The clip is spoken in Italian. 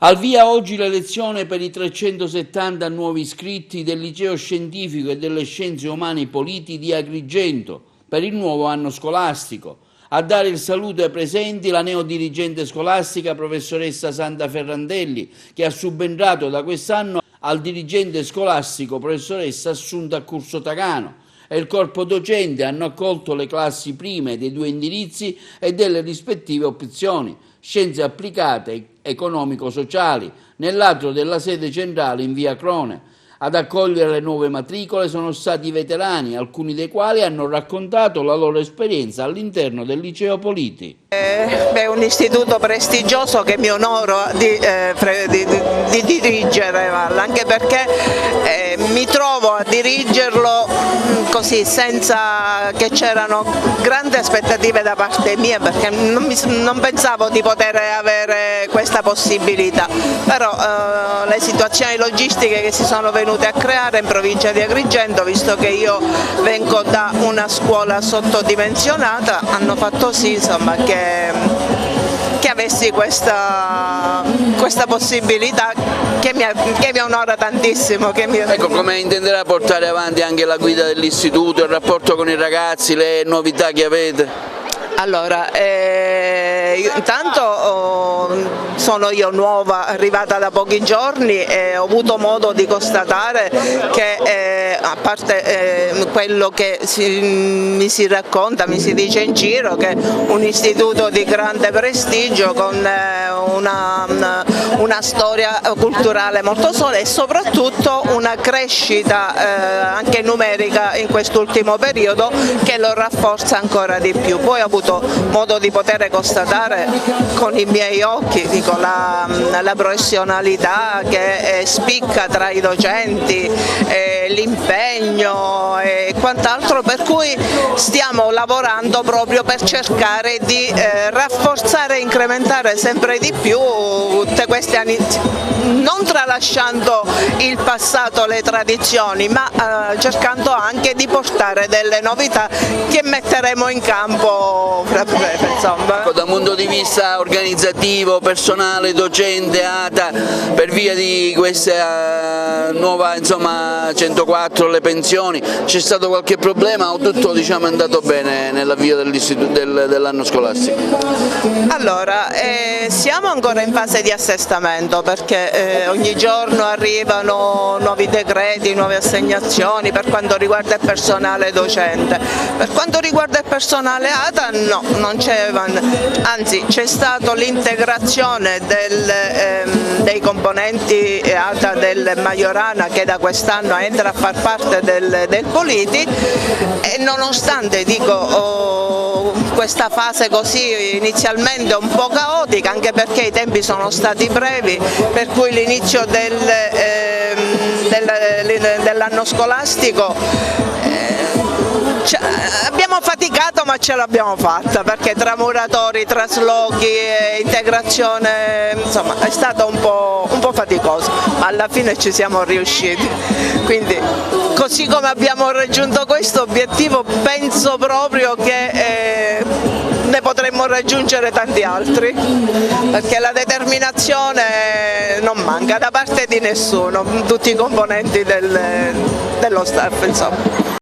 Al via oggi le lezioni per i 370 nuovi iscritti del Liceo Scientifico e delle Scienze Umane e Politiche di Agrigento per il nuovo anno scolastico. A dare il saluto ai presenti la neodirigente scolastica professoressa Santa Ferrandelli, che ha subentrato da quest'anno al dirigente scolastico professoressa Assunta Curso Tagano, e il corpo docente hanno accolto le classi prime dei due indirizzi e delle rispettive opzioni, scienze applicate economico-sociali, nell'atrio della sede centrale in via Crone. Ad accogliere le nuove matricole sono stati veterani, alcuni dei quali hanno raccontato la loro esperienza all'interno del Liceo Politi. È un istituto prestigioso che mi onoro di dirigere, anche perché mi trovo a dirigerlo così senza che c'erano grandi aspettative da parte mia, perché non pensavo di poter avere questa possibilità, però le situazioni logistiche che si sono venute a creare in provincia di Agrigento, visto che io vengo da una scuola sottodimensionata, hanno fatto sì, insomma, che avessi questa possibilità che mi onora tantissimo. Ecco, come intenderà portare avanti anche la guida dell'istituto, il rapporto con i ragazzi, le novità che avete? Allora, intanto sono io nuova, arrivata da pochi giorni, e ho avuto modo di constatare che a parte quello che mi si racconta, mi si dice in giro, che è un istituto di grande prestigio con una storia culturale molto solida e soprattutto una crescita anche numerica in quest'ultimo periodo che lo rafforza ancora di più. Poi ho avuto modo di poter constatare con i miei occhi, dico, la professionalità che spicca tra i docenti, l'impegno e quant'altro, per cui stiamo lavorando proprio per cercare di rafforzare e incrementare sempre di più tutte queste non tralasciando il passato, le tradizioni, ma cercando anche di portare delle novità che metteremo in campo. Ecco, da un punto di vista organizzativo, personale, docente, ATA, per via di questa nuova 104, le pensioni, c'è stato qualche problema o tutto, diciamo, è andato bene nell'avvio dell'anno scolastico? Allora, siamo ancora in fase di assestamento, perché ogni giorno arrivano nuovi decreti, nuove assegnazioni per quanto riguarda il personale docente. Per quanto riguarda il personale ATA no, non c'è, anzi c'è stata l'integrazione dei componenti ATA del Majorana, che da quest'anno entra a far parte del Politi, e nonostante, dico, questa fase così inizialmente un po' caotica, anche perché i tempi sono stati brevi, per cui l'inizio dell'anno scolastico abbiamo faticato, ma ce l'abbiamo fatta, perché tra muratori, traslochi e integrazione, insomma, è stato un po' faticoso, ma alla fine ci siamo riusciti. Quindi, così come abbiamo raggiunto questo obiettivo, penso proprio che ne potremmo raggiungere tanti altri, perché la determinazione non manca da parte di nessuno, tutti i componenti dello staff, insomma.